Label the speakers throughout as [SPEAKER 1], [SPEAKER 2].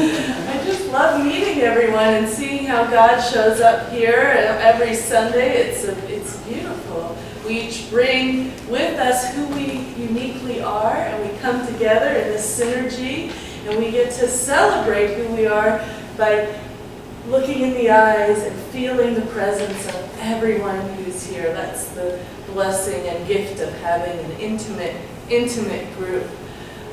[SPEAKER 1] I just love meeting everyone and seeing how God shows up here every Sunday. It's beautiful. We each bring with us who we uniquely are, and we come together in this synergy, and we get to celebrate who we are by looking in the eyes and feeling the presence of everyone who's here. That's the blessing and gift of having an intimate group.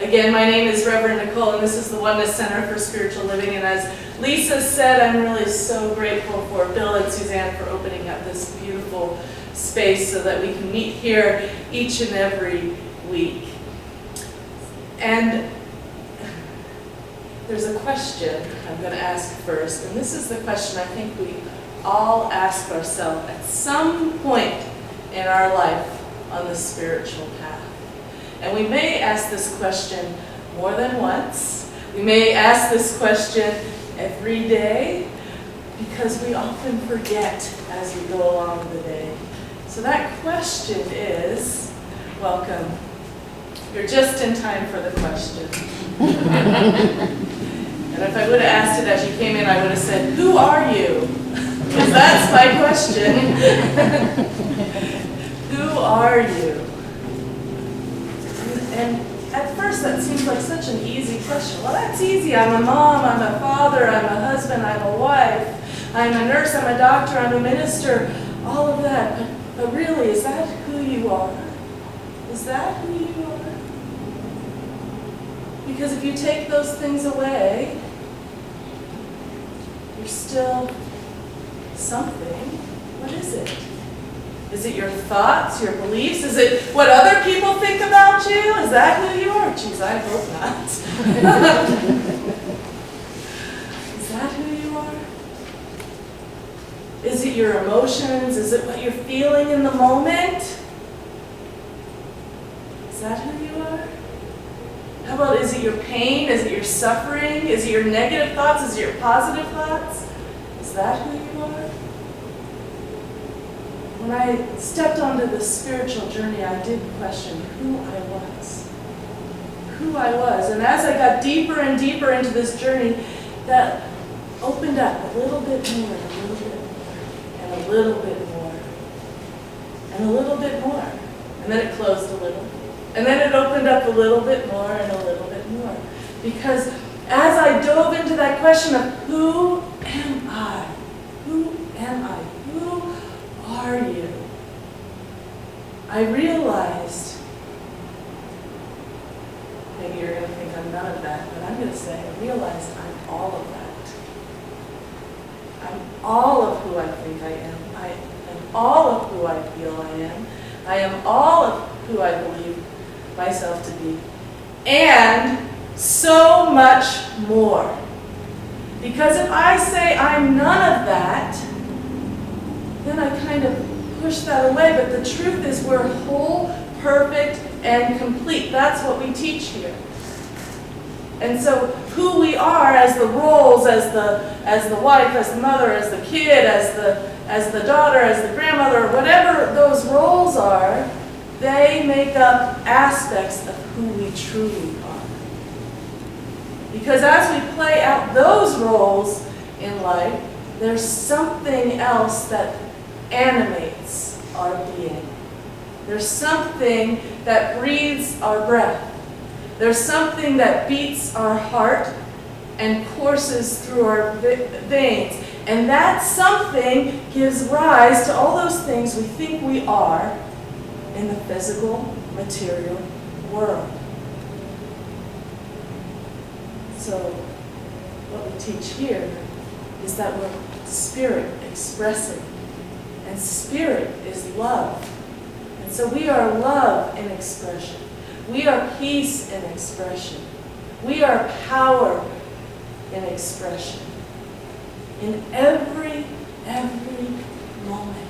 [SPEAKER 1] Again, my name is Reverend NIcole, and this is the Oneness Center for Spiritual Living. And as Lisa said, I'm really so grateful for Bill and Suzanne for opening up this beautiful space so that we can meet here each and every week. And there's a question I'm going to ask first, and this is the question I think we all ask ourselves at some point in our life on the spiritual path. And we may ask this question more than once. We may ask this question every day because we often forget as we go along the day. So that question is, welcome. You're just in time for the question. And if I would have asked it as you came in, I would have said, who are you? Because that's my question. Who are you? And at first that seems like such an easy question. Well, that's easy. I'm a mom, I'm a father, I'm a husband, I'm a wife, I'm a nurse, I'm a doctor, I'm a minister, all of that. But really, is that who you are? Is that who you are? Because if you take those things away, you're still something. What is it? Is it your thoughts, your beliefs? Is it what other people think about you? Is that who you are? Geez, I hope not. Is that who you are? Is it your emotions? Is it what you're feeling in the moment? Is that who you are? How about, is it your pain? Is it your suffering? Is it your negative thoughts? Is it your positive thoughts? Is that who you are? When I stepped onto the spiritual journey, I did question who I was. Who I was. And as I got deeper and deeper into this journey, that opened up a little bit more, and a little bit more, and a little bit more, and a little bit more. And then it closed a little. And then it opened up a little bit more and a little bit more. Because as I dove into that question of who am I? Who am I? Who are you? I realized, maybe you're going to think I'm none of that, but I'm going to say I realized I'm all of that. I'm all of who I think I am. I am all of who I feel I am. I am all of who I believe myself to be, and so much more. Because if I say I'm none of that, then I kind of push that away. But the truth is we're whole, perfect, and complete. That's what we teach here. And so who we are as the roles, as the wife, as the mother, as the kid, as the daughter, as the grandmother, whatever those roles are, they make up aspects of who we truly are. Because as we play out those roles in life, there's something else that animates our being. There's something that breathes our breath. There's something that beats our heart and courses through our veins. And that something gives rise to all those things we think we are in the physical, material world. So what we teach here is that we're spirit expressing. And spirit is love. And so we are love in expression. We are peace in expression. We are power in expression. In every moment.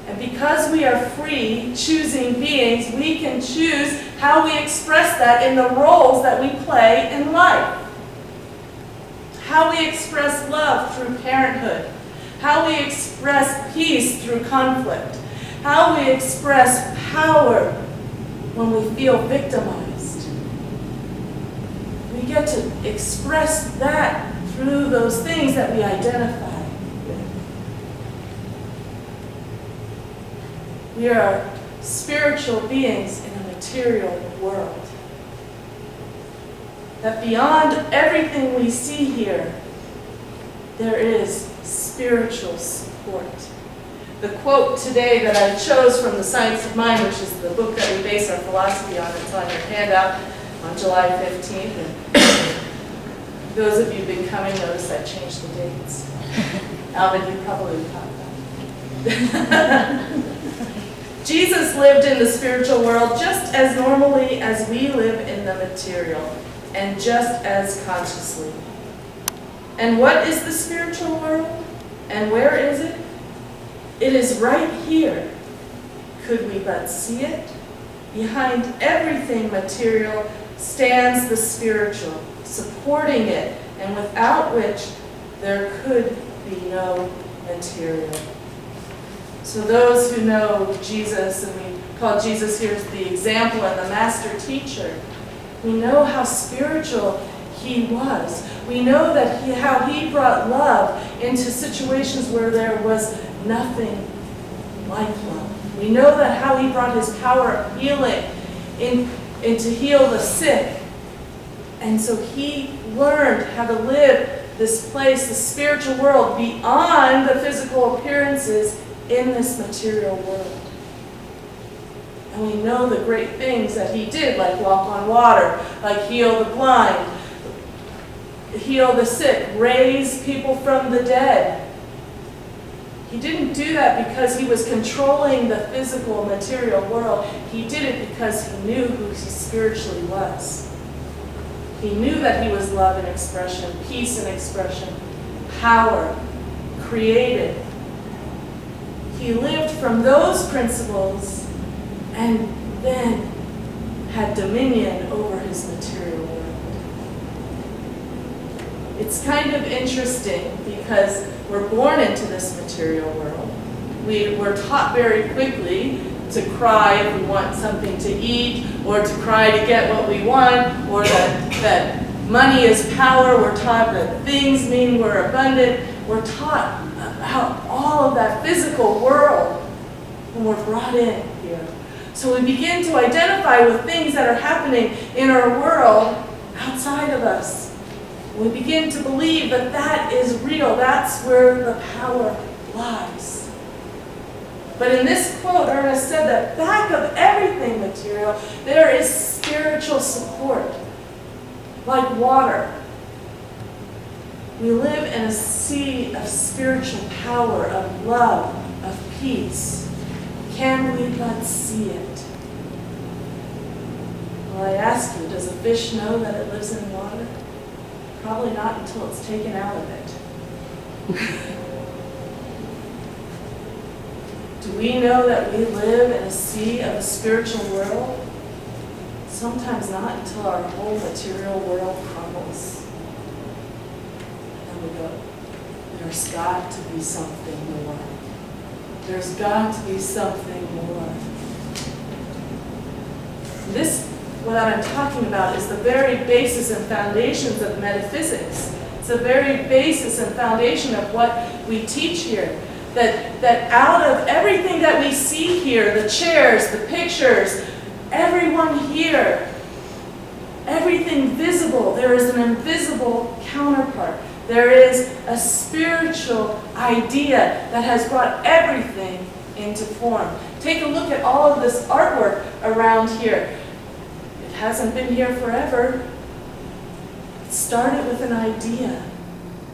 [SPEAKER 1] And because we are free, choosing beings, we can choose how we express that in the roles that we play in life. How we express love through parenthood. How we express peace through conflict. How we express power when we feel victimized. We get to express that through those things that we identify with. We are spiritual beings in a material world. That beyond everything we see here, there is spiritual support. The quote today that I chose from The Science of Mind, which is the book that we base our philosophy on, it's on your handout on July 15th. And those of you who've been coming notice I changed the dates. Alvin, you probably caught that. Jesus lived in the spiritual world just as normally as we live in the material, and just as consciously. And what is the spiritual world? And where is it? It is right here. Could we but see it? Behind everything material stands the spiritual, supporting it, and without which there could be no material. So those who know Jesus, and we call Jesus here the example and the master teacher, we know how spiritual he was. We know that how he brought love into situations where there was nothing like love. We know that how he brought his power of healing in to heal the sick. And so he learned how to live this place, the spiritual world, beyond the physical appearances in this material world. And we know the great things that he did, like walk on water, like heal the blind, heal the sick, raise people from the dead. He didn't do that because he was controlling the physical material world. He did it because he knew who he spiritually was. He knew that he was love and expression, peace and expression, power, creative. He lived from those principles and then had dominion over his material world. It's kind of interesting because we're born into this material world. We're taught very quickly to cry if we want something to eat, or to cry to get what we want, or that money is power. We're taught that things mean we're abundant. We're taught about all of that physical world when we're brought in here. So we begin to identify with things that are happening in our world outside of us. We begin to believe that that is real. That's where the power lies. But in this quote, Ernest said that back of everything material, there is spiritual support, like water. We live in a sea of spiritual power, of love, of peace. Can we but see it? Well, I ask you, does a fish know that it lives in water? Probably not until it's taken out of it. Do we know that we live in a sea of a spiritual world? Sometimes not until our whole material world crumbles. And then we go, there's got to be something more. There's got to be something more. This, what I'm talking about, is the very basis and foundations of metaphysics. It's the very basis and foundation of what we teach here. That out of everything that we see here, the chairs, the pictures, everyone here, everything visible, there is an invisible counterpart. There is a spiritual idea that has brought everything into form. Take a look at all of this artwork around here. It hasn't been here forever. It started with an idea.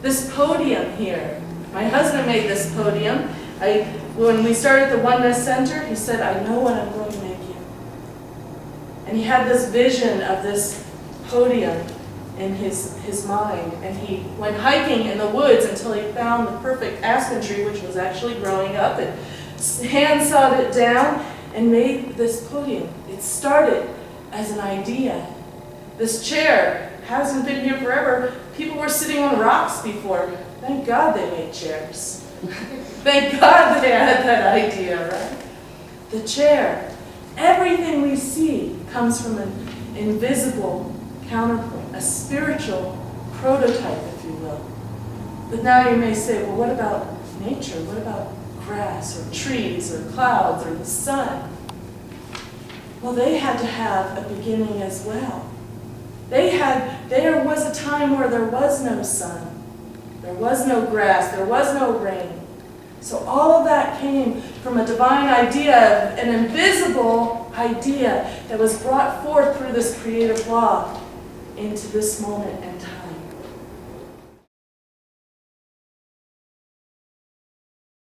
[SPEAKER 1] This podium here. My husband made this podium. When we started the Oneness Center, he said, I know what I'm going to make you. And he had this vision of this podium in his mind. And he went hiking in the woods until he found the perfect aspen tree, which was actually growing up, and hand-sawed it down and made this podium. It started as an idea. This chair hasn't been here forever. People were sitting on rocks before. Thank God they made chairs. Thank God they had that idea, right? The chair. Everything we see comes from an invisible counterpoint, a spiritual prototype, if you will. But now you may say, well, what about nature? What about grass or trees or clouds or the sun? Well, they had to have a beginning as well. There was a time where there was no sun, there was no grass, there was no rain. So all of that came from a divine idea, an invisible idea that was brought forth through this creative law into this moment